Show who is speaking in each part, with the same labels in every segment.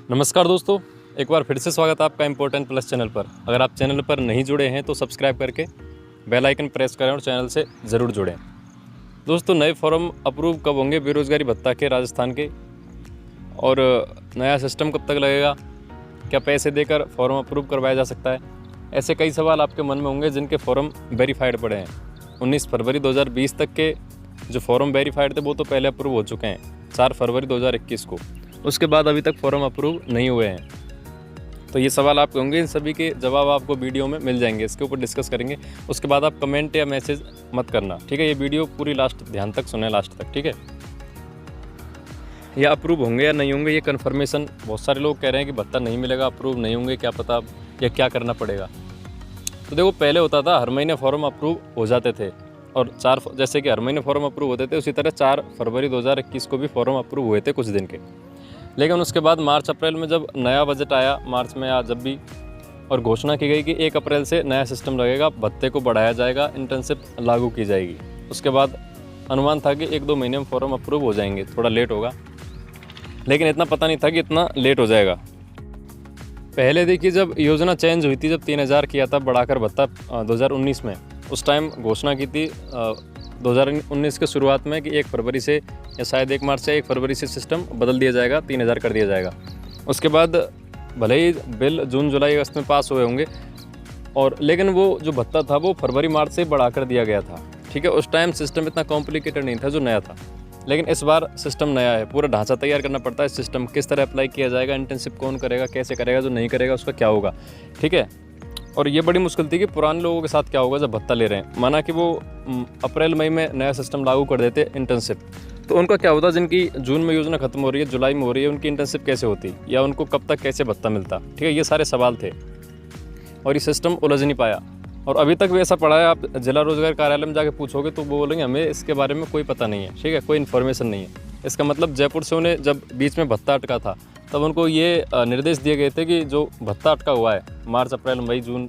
Speaker 1: नमस्कार दोस्तों, एक बार फिर से स्वागत है आपका इम्पोर्टेंट प्लस चैनल पर। अगर आप चैनल पर नहीं जुड़े हैं तो सब्सक्राइब करके बेल आइकन प्रेस करें और चैनल से ज़रूर जुड़ें। दोस्तों, नए फॉर्म अप्रूव कब होंगे बेरोज़गारी भत्ता के राजस्थान के, और नया सिस्टम कब तक लगेगा, क्या पैसे देकर फॉर्म अप्रूव करवाया जा सकता है? ऐसे कई सवाल आपके मन में होंगे जिनके फॉर्म वेरीफाइड पड़े हैं। 19 फरवरी 2020 तक के जो फॉर्म वेरीफाइड थे वो तो पहले अप्रूव हो चुके हैं 4 फरवरी 2021 को। उसके बाद अभी तक फॉर्म अप्रूव नहीं हुए हैं। तो ये सवाल आपके होंगे, इन सभी के जवाब आपको वीडियो में मिल जाएंगे, इसके ऊपर डिस्कस करेंगे। उसके बाद आप कमेंट या मैसेज मत करना, ठीक है? ये वीडियो पूरी लास्ट ध्यान तक सुने, लास्ट तक, ठीक है? या अप्रूव होंगे या नहीं होंगे ये कन्फर्मेशन, बहुत सारे लोग कह रहे हैं कि भत्ता नहीं मिलेगा, अप्रूव नहीं होंगे, क्या पता या क्या करना पड़ेगा। तो देखो, पहले होता था हर महीने फॉर्म अप्रूव हो जाते थे, और जैसे कि हर महीने फॉर्म अप्रूव होते थे, उसी तरह 4 फरवरी 2021 को भी फॉर्म अप्रूव हुए थे कुछ दिन के। लेकिन उसके बाद मार्च अप्रैल में जब नया बजट आया, मार्च में या जब भी, और घोषणा की गई कि 1 अप्रैल से नया सिस्टम लगेगा, भत्ते को बढ़ाया जाएगा, इंटर्नशिप लागू की जाएगी। उसके बाद अनुमान था कि 1-2 महीने में फॉर्म अप्रूव हो जाएंगे, थोड़ा लेट होगा, लेकिन इतना पता नहीं था कि इतना लेट हो जाएगा। पहले देखिए, जब योजना चेंज हुई थी, जब 3000 किया था बढ़ाकर भत्ता 2019 में, उस टाइम घोषणा की थी 2019 के शुरुआत में कि 1 फरवरी से या शायद 1 मार्च से 1 फरवरी से सिस्टम बदल दिया जाएगा, 3000 कर दिया जाएगा। उसके बाद भले ही बिल जून जुलाई अगस्त में पास हुए होंगे, और लेकिन वो जो भत्ता था वो फरवरी मार्च से बढ़ाकर दिया गया था, ठीक है? उस टाइम सिस्टम इतना कॉम्प्लिकेटेड नहीं था जो नया था, लेकिन इस बार सिस्टम नया है, पूरा ढांचा तैयार करना पड़ता है। सिस्टम किस तरह अप्लाई किया जाएगा, इंटर्नशिप कौन करेगा, कैसे करेगा, जो नहीं करेगा उसका क्या होगा, ठीक है? और ये बड़ी मुश्किल थी कि पुराने लोगों के साथ क्या होगा जब भत्ता ले रहे हैं। माना कि वो अप्रैल मई में नया सिस्टम लागू कर देते इंटर्नशिप, तो उनका क्या होता, जिनकी जून में योजना खत्म हो रही है, जुलाई में हो रही है, उनकी इंटर्नशिप कैसे होती, या उनको कब तक कैसे भत्ता मिलता, ठीक है? ये सारे सवाल थे और ये सिस्टम उलझ नहीं पाया। और अभी तक भी ऐसा पड़ा है, आप जिला रोजगार कार्यालय में जाके पूछोगे तो वो बोलेंगे हमें इसके बारे में कोई पता नहीं है, ठीक है? कोई इन्फॉर्मेशन नहीं है। इसका मतलब जयपुर से उन्हें जब बीच में भत्ता अटका था, तब उनको ये निर्देश दिए गए थे कि जो भत्ता अटका हुआ है मार्च अप्रैल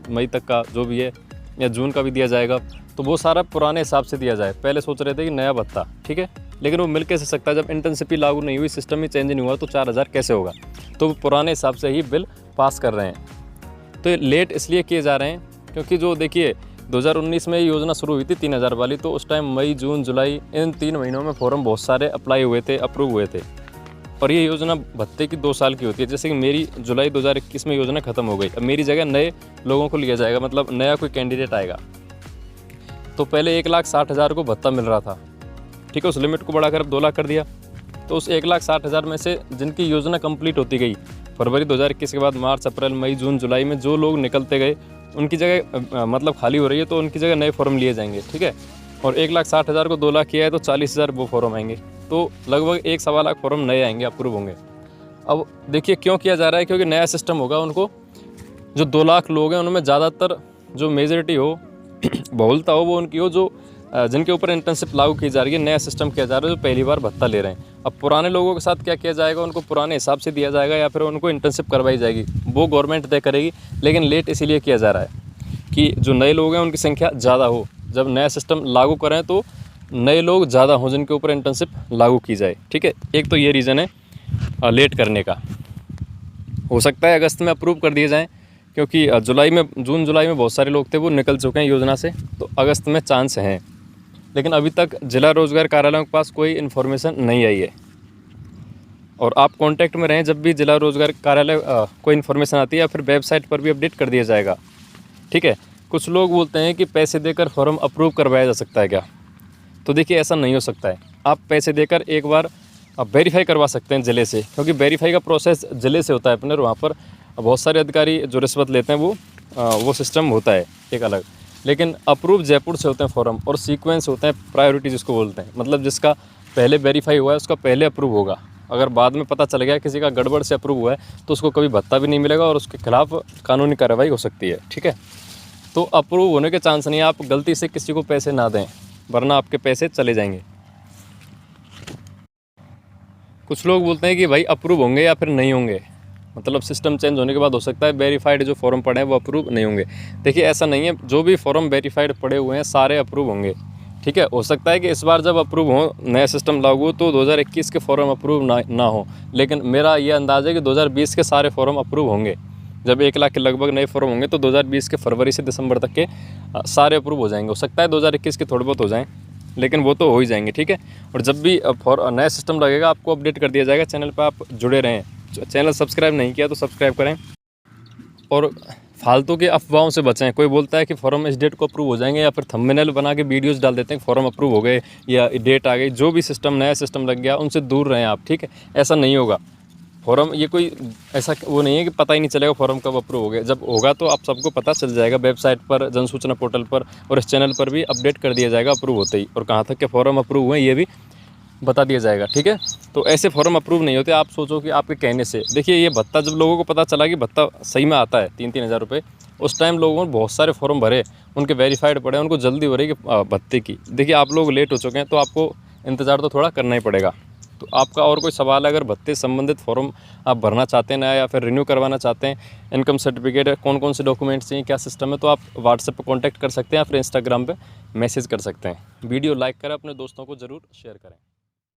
Speaker 1: मई तक का जो भी है, या जून का भी दिया जाएगा, तो वो सारा पुराने हिसाब से दिया जाए। पहले सोच रहे थे कि नया भत्ता, ठीक है, लेकिन वो मिल कैसे सकता है जब इंटर्नशिप ही लागू नहीं हुई, सिस्टम ही चेंज नहीं हुआ, तो 4000 कैसे होगा? तो वो पुराने हिसाब से ही बिल पास कर रहे हैं। तो ये लेट इसलिए किए जा रहे हैं क्योंकि जो देखिए 2019 में ये योजना शुरू हुई थी 3000 वाली, तो उस टाइम मई जून जुलाई इन 3 महीनों में फॉर्म बहुत सारे अप्लाई हुए थे, अप्रूव हुए थे। और ये योजना भत्ते की 2 साल की होती है। जैसे कि मेरी जुलाई 2021 में योजना खत्म हो गई, अब मेरी जगह नए लोगों को लिया जाएगा, मतलब नया कोई कैंडिडेट आएगा। तो पहले 1,60,000 को भत्ता मिल रहा था, ठीक है? उस लिमिट को बढ़ाकर अब 2 लाख कर दिया। तो उस 1,60,000 में से जिनकी योजना कंप्लीट होती गई फरवरी 2021 के बाद, मार्च अप्रैल मई जून जुलाई में जो लोग निकलते गए, उनकी जगह मतलब खाली हो रही है, तो उनकी जगह नए फॉर्म लिए जाएंगे, ठीक है? और 1,60,000 को 2 लाख किया है तो 40,000 वो फॉर्म आएंगे, तो लगभग 1-1.25 लाख फॉर्म नए आएंगे, अप्रूव होंगे। अब देखिए क्यों किया जा रहा है, क्योंकि नया सिस्टम होगा, उनको जो 2 लाख लोग हैं उनमें ज़्यादातर जो मेजॉरिटी हो बहुलता हो वो उनकी हो, जो जिनके ऊपर इंटर्नशिप लागू की जा रही है, नया सिस्टम किया जा रहा है, जो पहली बार भत्ता ले रहे हैं। अब पुराने लोगों के साथ क्या किया जाएगा, उनको पुराने हिसाब से दिया जाएगा या फिर उनको इंटर्नशिप करवाई जाएगी, वो गवर्नमेंट तय करेगी। लेकिन लेट इसीलिए किया जा रहा है कि जो नए लोग हैं उनकी संख्या ज़्यादा हो, जब नया सिस्टम लागू करें तो नए लोग ज़्यादा हों जिनके ऊपर इंटर्नशिप लागू की जाए, ठीक है? एक तो ये रीज़न है लेट करने का। हो सकता है अगस्त में अप्रूव कर दिए जाएँ, क्योंकि जून जुलाई में बहुत सारे लोग थे वो निकल चुके हैं योजना से, तो अगस्त में चांस हैं। लेकिन अभी तक जिला रोजगार कार्यालयों के पास कोई इन्फॉर्मेशन नहीं आई है। और आप कांटेक्ट में रहें, जब भी जिला रोजगार कार्यालय कोई इन्फॉर्मेशन आती है, या फिर वेबसाइट पर भी अपडेट कर दिया जाएगा, ठीक है? कुछ लोग बोलते हैं कि पैसे देकर फॉर्म अप्रूव करवाया जा सकता है क्या? तो देखिए, ऐसा नहीं हो सकता है। आप पैसे देकर एक बार वेरीफाई करवा सकते हैं ज़िले से, क्योंकि वेरीफाई का प्रोसेस ज़िले से होता है अपने, और वहाँ पर बहुत सारे अधिकारी जो रिश्वत लेते हैं वो सिस्टम होता है एक अलग। लेकिन अप्रूव जयपुर से होते हैं फॉर्म, और सीक्वेंस होते हैं, प्रायोरिटी जिसको बोलते हैं, मतलब जिसका पहले वेरीफाई हुआ है उसका पहले अप्रूव होगा। अगर बाद में पता चल गया किसी का गड़बड़ से अप्रूव हुआ है तो उसको कभी भत्ता भी नहीं मिलेगा, और उसके खिलाफ कानूनी कार्रवाई हो सकती है, ठीक है? तो अप्रूव होने के चांस नहीं है। आप गलती से किसी को पैसे ना दें, वरना आपके पैसे चले जाएंगे। कुछ लोग बोलते हैं कि भाई अप्रूव होंगे या फिर नहीं होंगे, मतलब सिस्टम चेंज होने के बाद हो सकता है वेरीफाइड जो फॉर्म पड़े हैं वो अप्रूव नहीं होंगे। देखिए, ऐसा नहीं है, जो भी फॉर्म वेरीफाइड पड़े हुए हैं सारे अप्रूव होंगे, ठीक है। हो सकता है कि इस बार जब अप्रूव हो, नया सिस्टम लागू हो, तो 2021 के फॉर्म अप्रूव ना हो, लेकिन मेरा ये अंदाज़ है कि 2020 के सारे फॉर्म अप्रूव होंगे। जब 1 लाख के लगभग नए फॉर्म होंगे तो 2020 के फरवरी से दिसंबर तक के सारे अप्रूव हो जाएंगे। हो सकता है 2021 के थोड़े बहुत हो जाएँ, लेकिन वो तो हो ही जाएंगे, ठीक है। और जब भी नया सिस्टम लगेगा आपको अपडेट कर दिया जाएगा। चैनल पर आप जुड़े रहें। चैनल सब्सक्राइब नहीं किया तो सब्सक्राइब करें और फालतू के अफवाहों से बचें। कोई बोलता है कि फॉर्म इस डेट को अप्रूव हो जाएंगे, या फिर थंबनेल बना के वीडियोस डाल देते हैं कि फॉर्म अप्रूव हो गए या डेट आ गई। जो भी सिस्टम, नया सिस्टम लग गया, उनसे दूर रहें आप, ठीक है। ऐसा नहीं होगा। फॉर्म ये कोई ऐसा वो नहीं है कि पता ही नहीं चलेगा फॉर्म कब अप्रूव हो गया। जब होगा तो आप सबको पता चल जाएगा, वेबसाइट पर, जन सूचना पोर्टल पर और इस चैनल पर भी अपडेट कर दिया जाएगा अप्रूव होते ही, और कहाँ तक के फॉर्म अप्रूव हुए ये भी बता दिया जाएगा, ठीक है। तो ऐसे फॉर्म अप्रूव नहीं होते। आप सोचो कि आपके कहने से, देखिए ये भत्ता, जब लोगों को पता चला कि भत्ता सही में आता है 3-3 हज़ार रुपये, उस टाइम लोगों ने बहुत सारे फॉर्म भरे, उनके वेरीफाइड पड़े, उनको जल्दी हो रही है कि भत्ते की। देखिए आप लोग लेट हो चुके हैं, तो आपको इंतज़ार तो थोड़ा करना ही पड़ेगा। तो आपका और कोई सवाल है, अगर भत्ते संबंधित फॉर्म आप भरना चाहते हैं नया, या फिर रिन्यू करवाना चाहते हैं, इनकम सर्टिफिकेट, कौन कौन से डॉक्यूमेंट्स चाहिए, क्या सिस्टम है, तो आप व्हाट्सएप पर कॉन्टैक्ट कर सकते हैं या फिर इंस्टाग्राम पर मैसेज कर सकते हैं। वीडियो लाइक करें, अपने दोस्तों को ज़रूर शेयर करें।